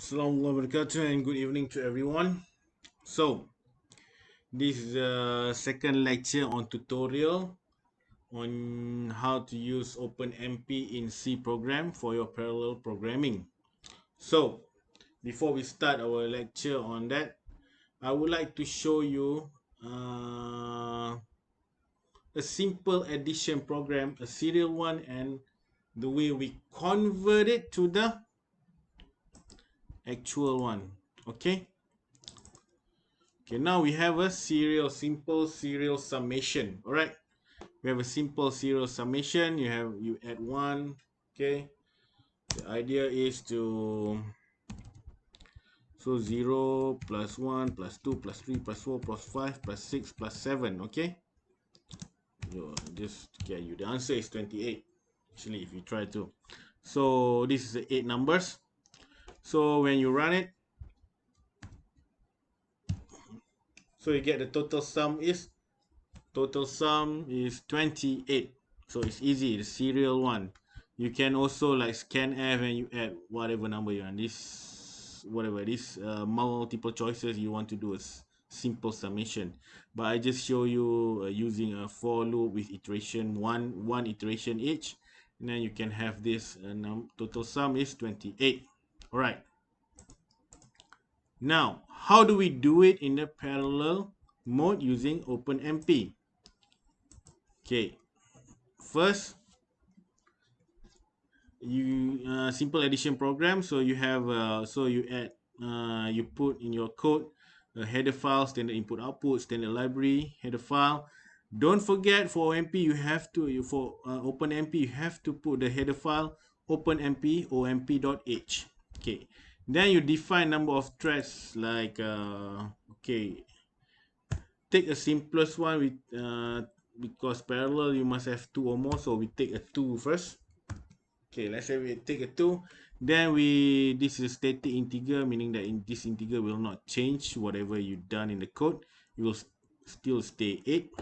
Assalamu alaikum wabarakatuh and good evening to everyone. So, this is the second lecture on tutorial on how to use OpenMP in C program for your parallel programming. So, before we start our lecture on that, I would like to show you a simple addition program, a serial one, and the way we convert it to the actual one. Okay. Okay, now we have a simple serial summation. All right, we have a simple serial summation. You add one. Okay, the idea is to so 0 plus 1 plus 2 plus 3 plus 4 plus 5 plus 6 plus 7. Okay, just get you the answer is 28. Actually, if you try to, so this is the 8 numbers. So when you run it, so you get the total sum is 28. So it's easy, the serial one. You can also like scan F and you add whatever number you want. This multiple choices you want to do a simple summation. But I just show you using a for loop with iteration one iteration each, and then you can have this total sum is 28. All right. Now, how do we do it in the parallel mode using OpenMP? Okay, first you simple addition program. So you have so you add you put in your code a header file, standard input output, standard library, header file. Don't forget for OMP you have to for OpenMP you have to put the header file OpenMP omp.h. Okay, then you define number of threads like okay, take a simplest one with because parallel you must have two or more, so we take a 2 first. Okay, let's say we take a 2. Then this is a static integer, meaning that in this integer will not change whatever you done in the code. It will still stay 8.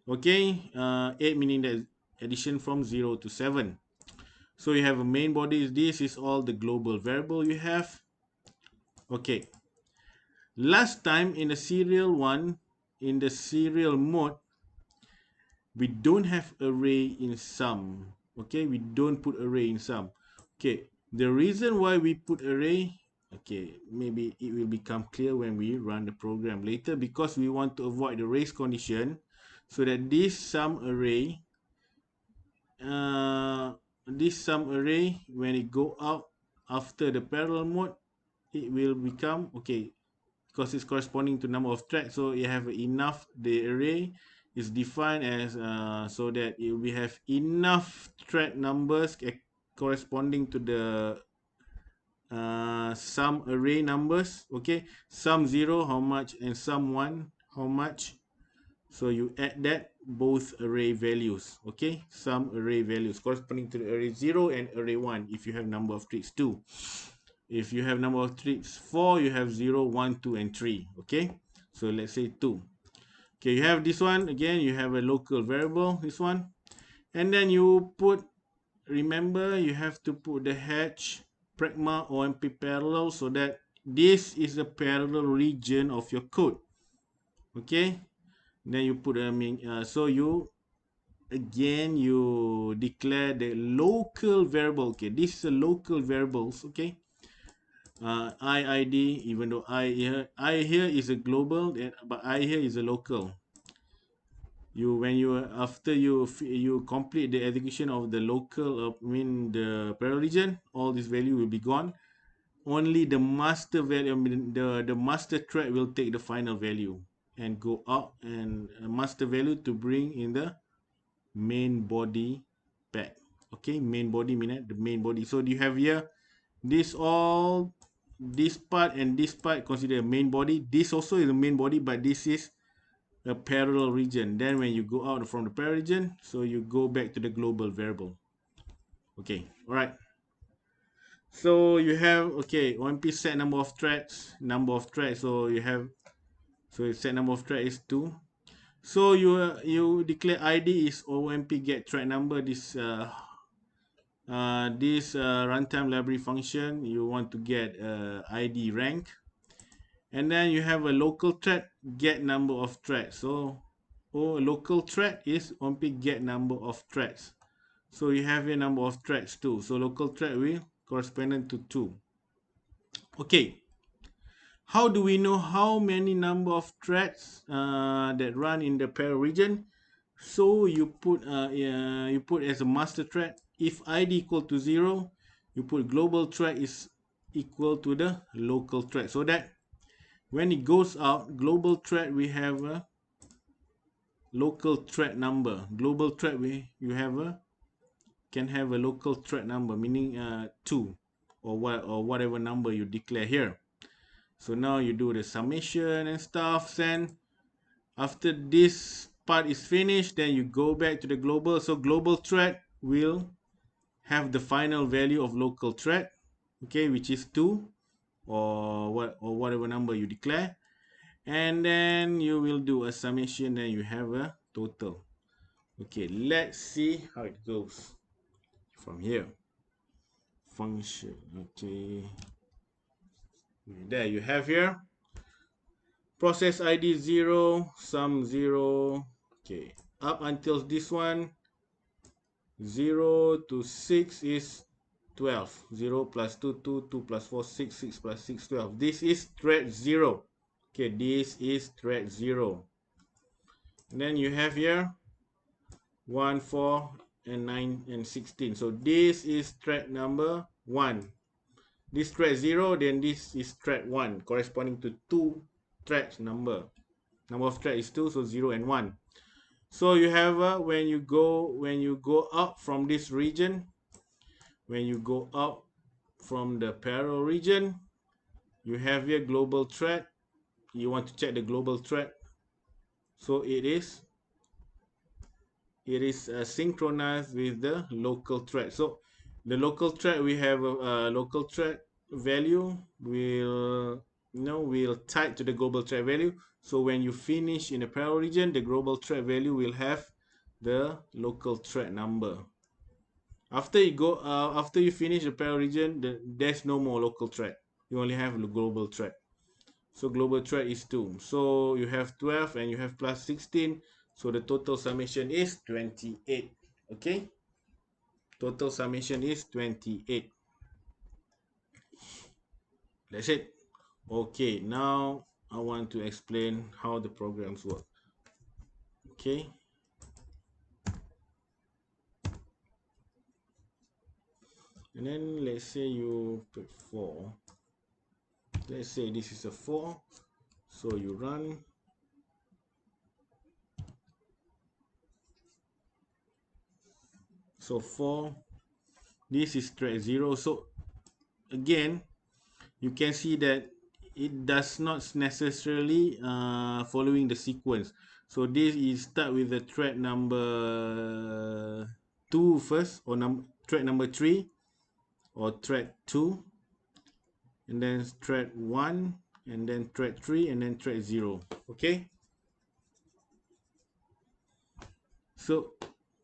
Okay, 8 meaning that addition from 0 to 7. So you have a main body. This is all the global variable you have. Okay, last time in the serial one, in the serial mode, we don't have array in sum. Okay, we don't put array in sum. Okay, the reason why we put array, okay, maybe it will become clear when we run the program later, because we want to avoid the race condition, so that this sum array when it go out after the parallel mode, it will become okay, because it's corresponding to number of threads, so you have enough, the array is defined as so that we have enough thread numbers corresponding to the sum array numbers. Okay, sum 0 how much and sum 1 how much, so you add that both array values. Okay, sum array values corresponding to the array 0 and array 1 if you have number of threads 2. If you have number of threads 4, you have 0, 1, 2, and 3. Okay, so let's say 2. Okay, you have this one again, you have a local variable, this one, and then you put, remember you have to put the hash pragma OMP parallel, so that this is the parallel region of your code. Okay, then you put so you again you declare the local variable. Okay, this is a local variables. Okay, ID, even though I here is a global, but I here is a local. You when you after you complete the execution of the local the parallel region, all this value will be gone. Only the master value, the master thread will take the final value and go out, and master value to bring in the main body back. Okay, main body meaning the main body. So you have here this all, this part and this part consider a main body. This also is a main body, but this is a parallel region. Then when you go out from the parallel region, so you go back to the global variable. Okay, all right. So you have, okay, OMP set number of threads, So you have, so set number of threads is 2. So you declare ID is OMP get thread number. This this runtime library function, you want to get ID rank, and then you have a local thread get number of threads. So local thread is OpenMP get number of threads. So you have a number of threads too. So local thread will correspond to 2. Okay. How do we know how many number of threads that run in the parallel region? So you put as a master thread. If ID equal to 0, you put global thread is equal to the local thread. So that when it goes out, global thread we have a local thread number. Global thread you have a can have a local thread number, meaning 2 or whatever number you declare here. So now you do the summation and stuff, and after this part is finished, then you go back to the global. So global thread will have the final value of local thread, okay, which is 2 or whatever number you declare, and then you will do a summation and you have a total. Okay, let's see how it goes from here. Function, okay, there you have here process ID 0, sum 0. Okay, up until this one, 0 to 6 is 12. 0 plus 2, 2, 2 plus 4, 6, 6 plus 6, 12. This is thread 0. Okay, this is thread 0. And then you have here 1, 4, and 9, and 16. So this is thread number 1. This thread 0, then this is thread 1, corresponding to 2 threads number. Number of thread is 2, so 0 and 1. So you have when you go up from this region, when you go up from the parallel region, you have your global thread. You want to check the global thread. So it is synchronized with the local thread. So the local thread, we have a local thread value will tied to the global thread value. So when you finish in the parallel region, the global thread value will have the local thread number. After you finish the parallel region, there's no more local thread. You only have the global thread. So global thread is 2. So you have 12 and you have plus 16. So the total summation is 28. Okay. Total summation is 28. That's it. Okay. Now I want to explain how the programs work. Okay. And then let's say you put 4. Let's say this is a 4. So you run. So 4. This is thread 0. So again, you can see that it does not necessarily following the sequence. So this is start with the thread number 2 first, or thread number 3, or thread 2, and then thread 1, and then thread 3, and then thread 0. Okay. So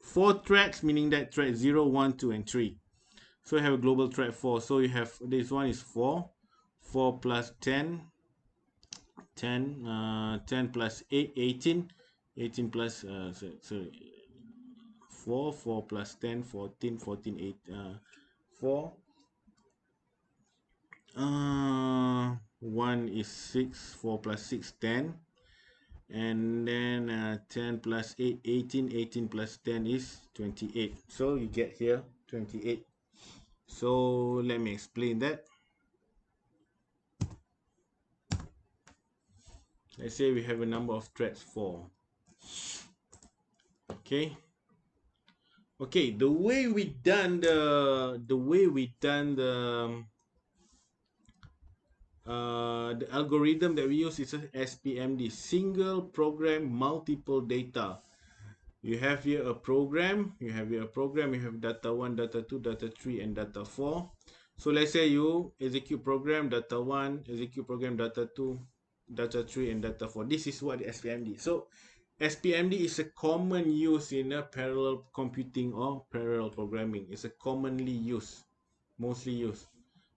4 threads, meaning that thread 0, 1, 2, and 3. So you have a global thread 4. So you have this one is 4. 4 plus 10. 10 plus 8, 18. 18 plus, sorry, 4. 4 plus 10, 14. 14, 8, 4. 1 is 6. 4 plus 6, 10. And then 10 plus 8, 18. 18 plus 10 is 28. So you get here 28. So let me explain that. Let's say we have a number of threads 4. Okay. Okay, the way we done the algorithm that we use is a SPMD, single program multiple data. You have here a program, you have data 1, data 2, data 3, and data 4. So let's say you execute program data 1, execute program data 2, data 3, and data 4. This is what the SPMD. So SPMD is a common use in a parallel computing or parallel programming. It's a commonly used, mostly used.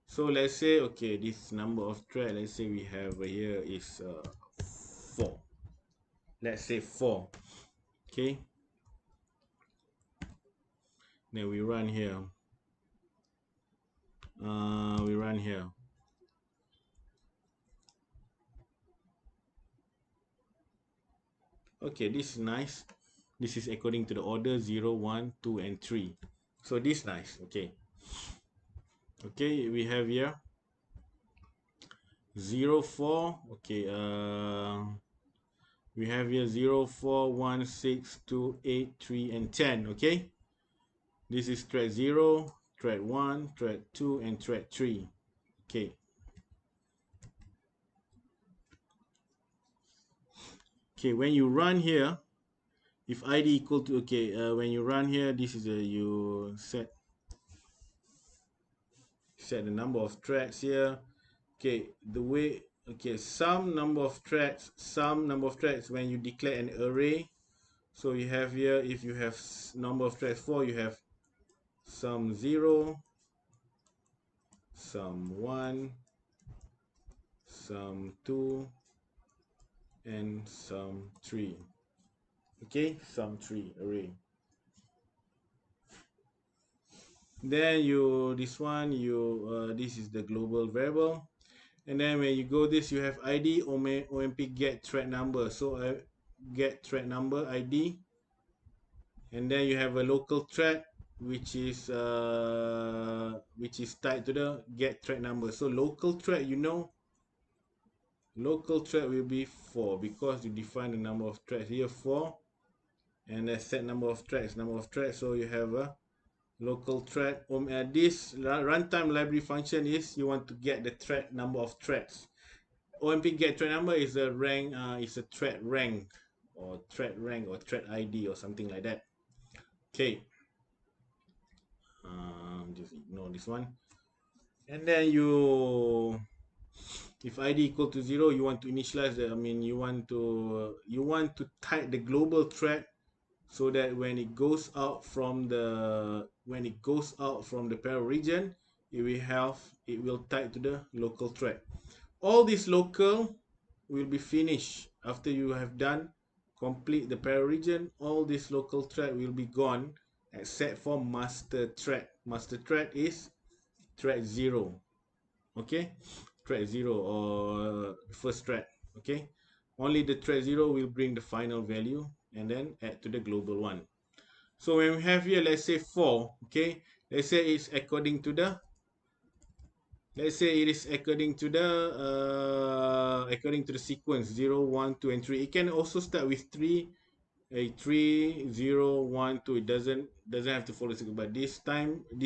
So let's say, okay, this number of thread, let's say we have here is 4. Let's say 4. Okay. Then we run here. We run here. Okay, this is nice. This is according to the order 0, 1, 2, and 3. So this is nice. Okay. Okay, we have here 0, 4. Okay, we have here 0, 4, 1, 6, 2, 8, 3, and 10. Okay, this is thread 0, thread 1, thread 2, and thread 3. Okay. Okay, when you run here, if id equal to, okay, when you run here, this is you set the number of threads here. Okay, the way, okay, some number of threads when you declare an array. So you have here, if you have number of threads 4, you have some 0, some 1, some 2, and some 3. Okay, some 3 array. Then you, this one, you this is the global variable. And then when you go this, you have id OMP get thread number. So get thread number id, and then you have a local thread which is tied to the get thread number. So local thread, you know, local thread will be 4 because you define the number of threads here 4, and a set number of threads. So you have a local thread. This runtime library function is you want to get the thread number of threads. OMP get thread number is a rank, is a thread rank or thread ID or something like that. Okay, just ignore this one. And then you, if id equal to 0, you want to initialize the, you want to type the global thread, so that when it goes out from the parent region, it will type to the local thread. All this local will be finished after you have done complete the parent region. All this local thread will be gone except for master thread. Master thread is thread 0. Okay, thread 0 or first thread. Okay, only the thread 0 will bring the final value and then add to the global one. So when we have here, let's say 4. Okay, let's say it's according to the, sequence 0, 1, 2, and 3. It can also start with 3, 3, 0, 1, 2. It doesn't have to follow the sequence. But this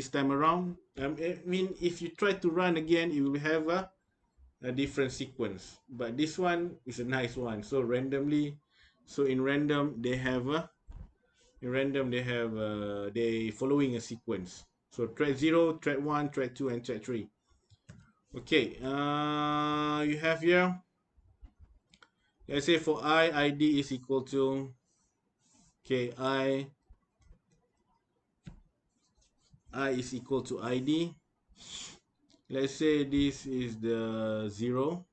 time around, if you try to run again, it will have a different sequence. But this one is a nice one. So randomly, in random they have they following a sequence. So thread 0, thread 1, thread 2, and thread 3. Okay, you have here, let's say for id is equal to, okay, I is equal to id. Let's say this is the 0.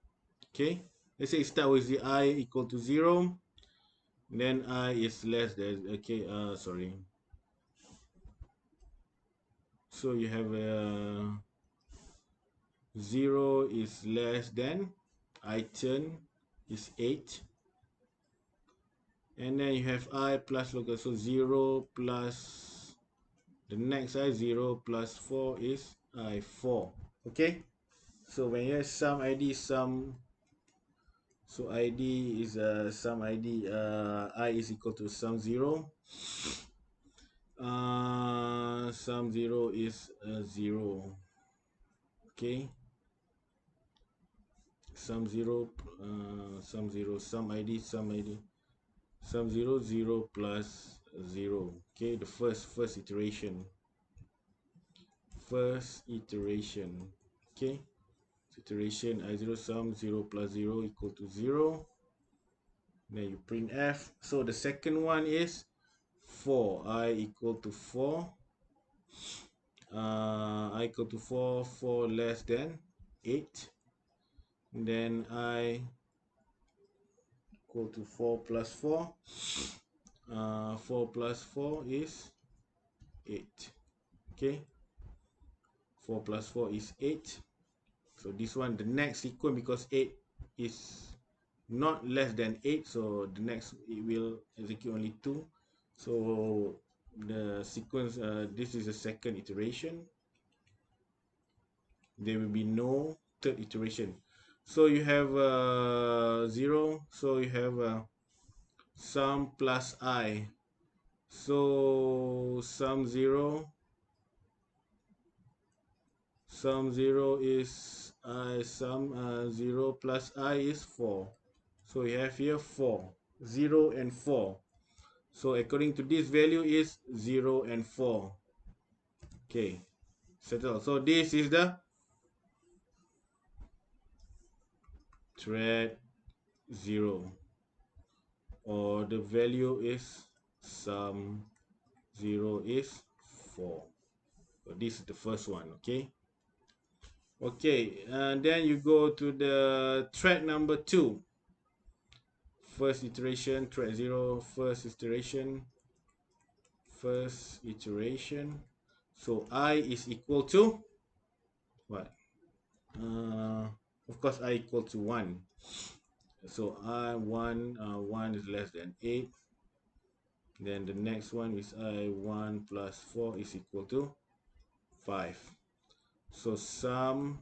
Okay, let's say it start with the I equal to 0, then I is less than, okay, sorry. So you have 0 is less than item is 8, and then you have I plus local. So 0 plus the next I, 0 plus 4 is I4. Okay, so when you have sum id sum, so id is sum id, I is equal to sum 0. Sum 0 is 0. Okay, sum 0, sum 0, sum id sum 0, 0 plus 0. Okay, the first iteration. Okay, iteration I0 sum 0 plus 0 equal to 0. then you print f. So the second one is 4, I equal to 4, I equal to 4, 4 less than 8, then I equal to 4 plus 4, 4 plus 4 is 8. Okay, 4 plus 4 is 8. So this one, the next sequence, because 8 is not less than 8, so the next it will execute only 2. So the sequence, this is the second iteration. There will be no third iteration. So you have 0, so you have sum plus I. So sum 0 is sum 0 plus I is 4. So you have here 4, 0 and 4. So according to this value is 0 and 4. Okay, settle. So this is the thread 0, or the value is sum 0 is 4. So this is the first one. Okay, and then you go to the thread number 2. First iteration, thread 0, first iteration. So I is equal to what? Of course, I equal to 1. So I 1, 1 is less than 8. Then the next one is I 1 plus 4 is equal to 5. So sum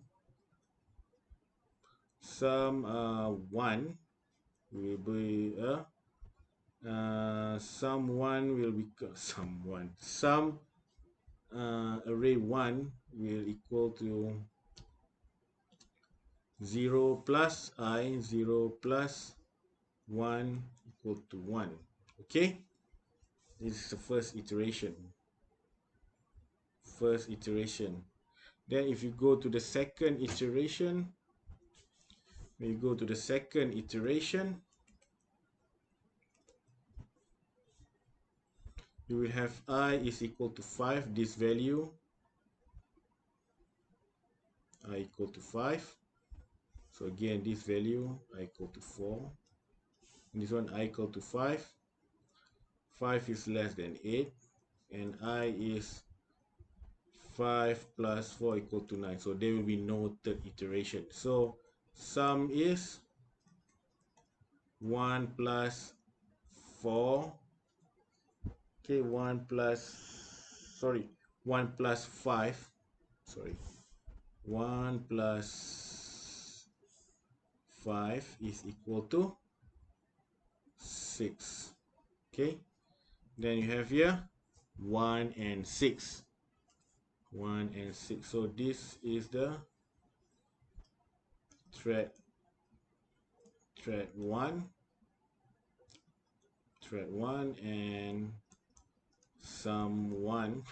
1 will be sum 1 will become sum array 1 will equal to 0 plus I, 0 plus 1 equal to 1. Okay, this is the first iteration. Then if you go to the second iteration, you will have I is equal to 5, this value I equal to 5. So again, this value I equal to 4. This one I equal to 5. 5 is less than 8, and I is 5 plus 4 equal to 9. So there will be no third iteration. So sum is 1 plus 4. Okay, 1 plus 5. 1 plus 5 is equal to 6. Okay, then you have here 1 and 6. So this is the thread 1, and sum 1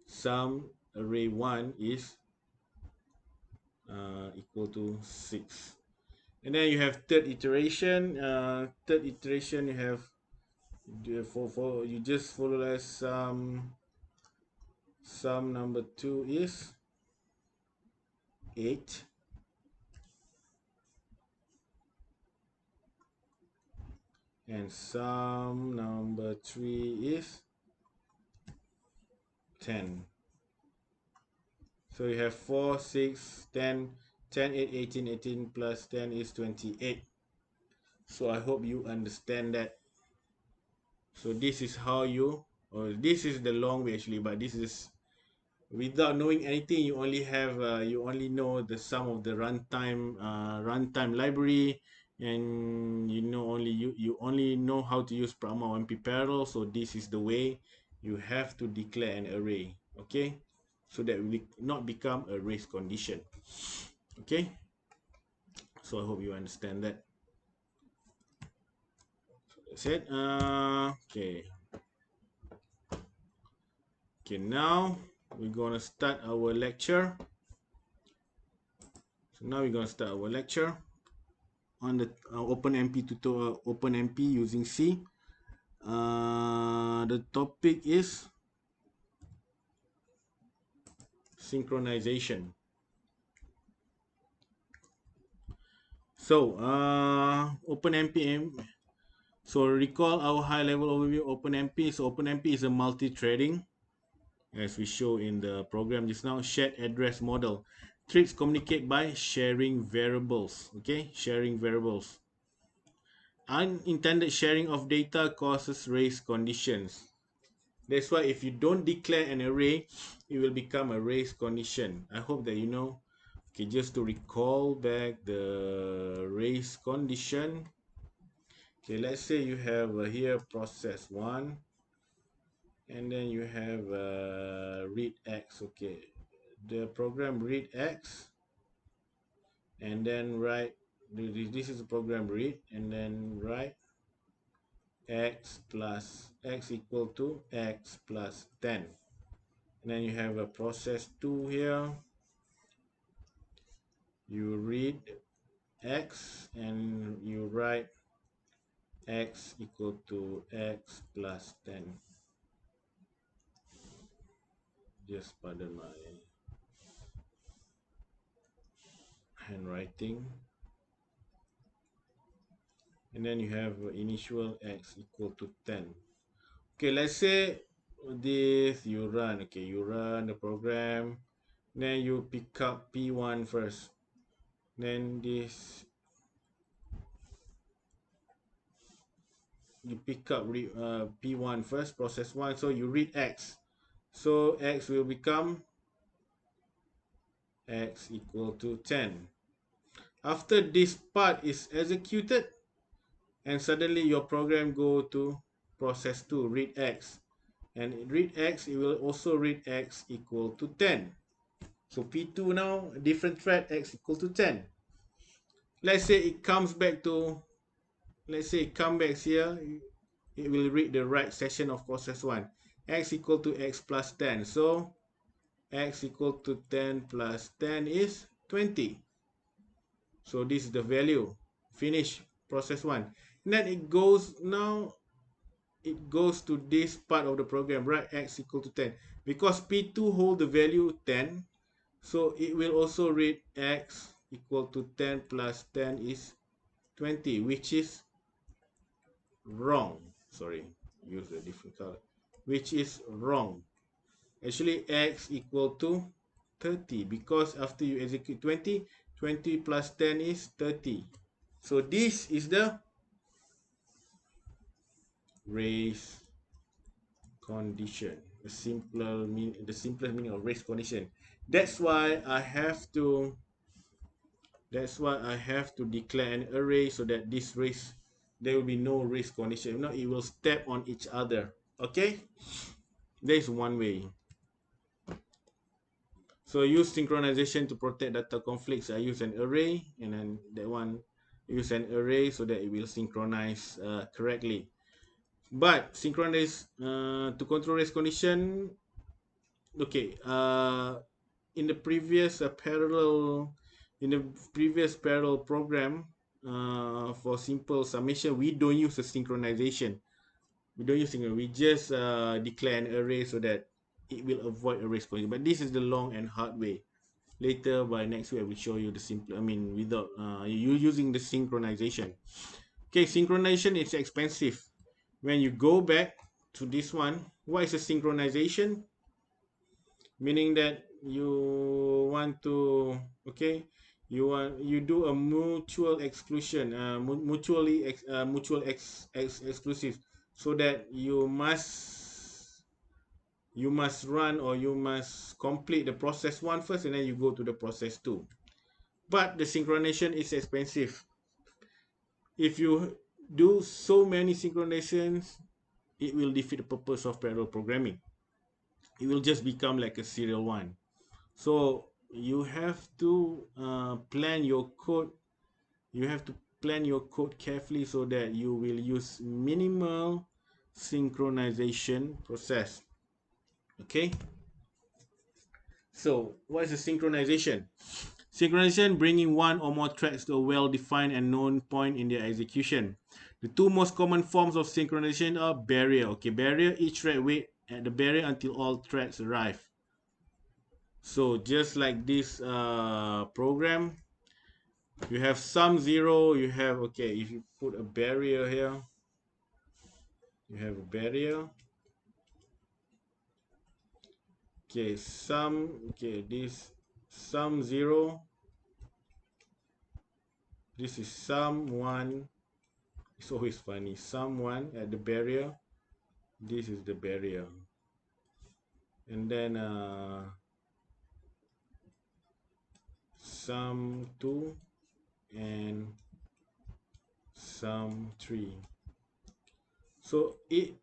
sum array 1 is equal to 6. And then you have third iteration. You have you just follow as sum number 2 is 8, and sum number 3 is 10. So you have 4, 6, 10, 10, 8, 18, 18 plus 10 is 28. So I hope you understand that. So this is how this is the long way actually, but this is without knowing anything. You only have you only know the sum of the runtime library, and you only know how to use pragma OpenMP parallel. So this is the way you have to declare an array, okay, so that will not become a race condition. Okay, so I hope you understand that. So that's it. Okay, now we're gonna start our lecture. So now we're gonna start our lecture. on the OpenMP tutorial, OpenMP using C. The topic is synchronization. So, OpenMP. So recall our high-level overview of OpenMP. So OpenMP is a multi-threading, as we show in the program just now, shared address model. Threads communicate by sharing variables. Okay, sharing variables. Unintended sharing of data causes race conditions. That's why if you don't declare an array, it will become a race condition. I hope that you know. Okay, just to recall back the race condition. Okay, let's say you have here process 1, and then you have read x. Okay, the program read x, and then write, this is the program read, and then write x plus x equal to x plus 10. And then you have a process 2 here. You read x and you write x equal to x plus 10. Just pardon my handwriting. And then you have initial x equal to 10. Okay, let's say this you run. Okay, you run the program. Then you pick up P1 first. Then this you pick up P1 first, process 1. So you read x. So x will become x equal to 10. After this part is executed, and suddenly your program go to process 2, read x. And read x, it will also read x equal to 10. So P2 now, different thread, x equal to 10. Let's say it comes back to, let's say it comes back here, it will read the right session of process 1. X equal to x plus 10. So x equal to 10 plus 10 is 20. So this is the value. Finish process 1. And then it goes, now it goes to this part of the program, right? X equal to 10. Because P2 hold the value 10, so it will also read x equal to 10 plus 10 is 20, which is wrong. Sorry, use a different color. Which is wrong. Actually, x equal to 30, because after you execute 20, 20 plus 10 is 30. So this is the race condition. The simplest meaning of race condition. That's why I have to declare an array, so that this race, there will be no race condition. If not, it will step on each other. Okay, there's one way. So use synchronization to protect data conflicts. I use an array, and then that one use an array so that it will synchronize correctly. But synchronize to control race condition. Okay, in the previous parallel program, for simple summation, we don't use a synchronization. We just declare an array so that it will avoid array condition. But this is the long and hard way. Later, by next week, I will show you the simple. I mean, without you using the synchronization. Okay, synchronization is expensive. When you go back to this one, what is a synchronization? Meaning that you want to, okay, you do a mutual exclusion, exclusive, so that you must run, or you must complete the process 1 first, and then you go to the process 2. But the synchronization is expensive. If you do so many synchronizations, it will defeat the purpose of parallel programming. It will just become like a serial one. So you have to plan your code. You have to plan your code carefully, so that you will use minimal synchronization process. Okay. So what is the synchronization? Synchronization, bringing one or more threads to a well-defined and known point in their execution. The two most common forms of synchronization are barrier. Okay, barrier, each thread wait at the barrier until all threads arrive. So just like this program, you have some zero, you have, okay, if you put a barrier here, you have a barrier. Okay, this sum 0, this is sum 1. It's always funny, sum 1 at the barrier, this is the barrier, and then sum 2 and sum 3. So it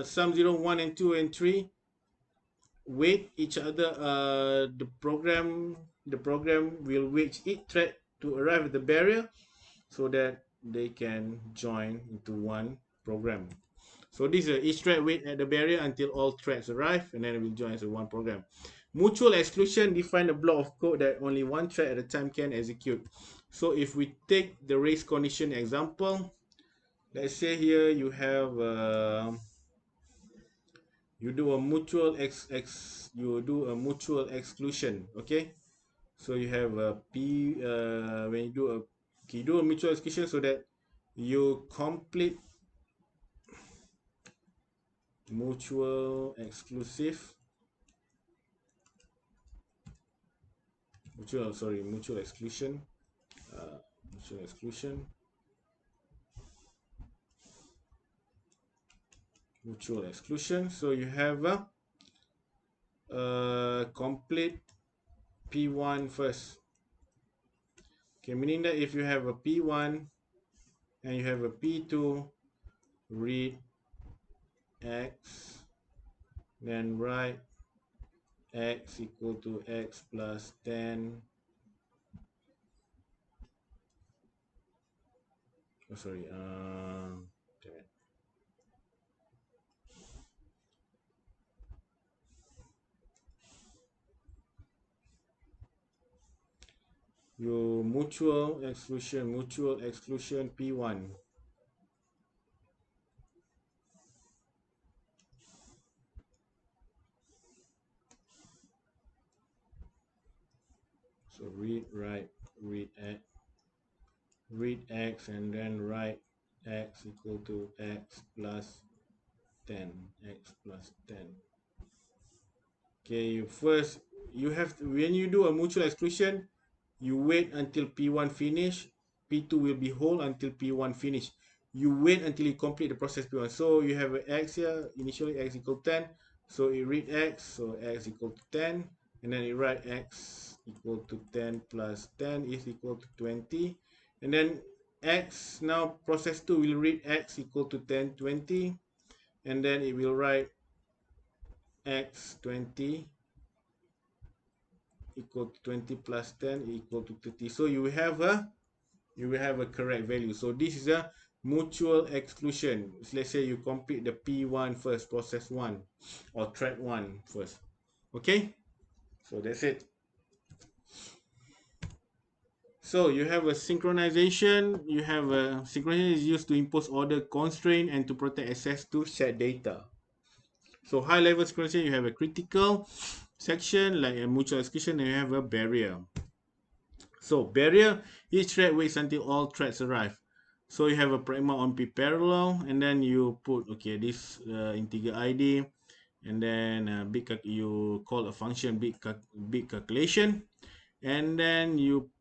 sum 0, 1 and 2 and 3 wait each other. The program will wait each thread to arrive at the barrier so that they can join into one program. So this is each thread wait at the barrier until all threads arrive, and then it will join as one program. Mutual exclusion define a block of code that only one thread at a time can execute. So if we take the race condition example, let's say here you have you do a mutual exclusion. Okay, so you have a p when you do a mutual exclusion, so that you complete mutual exclusive mutual exclusion uh, mutual exclusion mutual exclusion. So you have a complete p1 first. Okay, meaning that if you have a p1 and you have a p2, read x, then write x equal to x plus 10. Oh, sorry. Damn it. Your mutual exclusion p1. So read x and then write x equal to x plus 10. Okay, you have to, when you do a mutual exclusion, you wait until p1 finish, p2 will be whole until p1 finish. You wait until you complete the process p1. So you have an x here, initially x equal 10, so you read x, so x equal to 10, and then you write x equal to 10 plus 10 is equal to 20, and then x, now process 2 will read x equal to 10 20, and then it will write x 20 equal to 20 plus 10 equal to 30. So you will have a correct value. So this is a mutual exclusion. So let's say you complete the P1 first, process 1 or thread 1 first. Okay, so that's it. So you have a synchronization. You have a synchronization is used to impose order constraint and to protect access to shared data. So high level synchronization, you have a critical section like a mutual exclusion, and you have a barrier. So barrier, each thread waits until all threads arrive. So you have a pragma on p parallel, and then you put, okay, this integer id, and then you call a function big calculation, and then you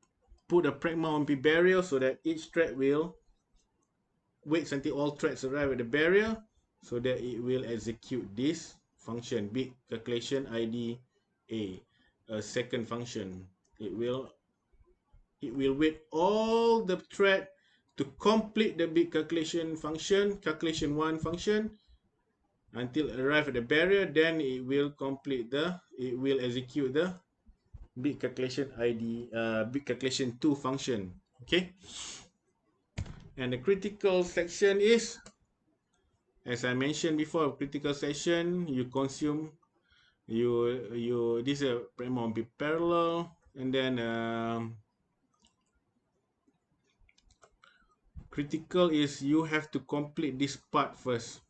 put a pragma on p barrier so that each thread will waits until all threads arrive at the barrier, so that it will execute this function big calculation id a second function. It will wait all the thread to complete the big calculation 1 function until arrive at the barrier. Then it will execute the big calculation big calculation 2 function. Okay, and the critical section is, as I mentioned before, critical section, you consume You this might be parallel, and then critical is you have to complete this part first.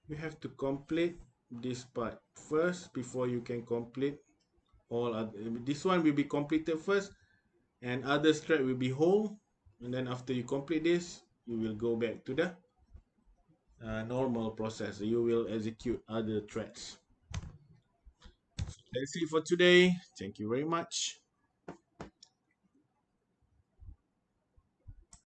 You have to complete this part first before you can complete all other. This one will be completed first, and other thread will be whole. And then after you complete this, you will go back to the normal process. You will execute other threads. That's it for today. Thank you very much.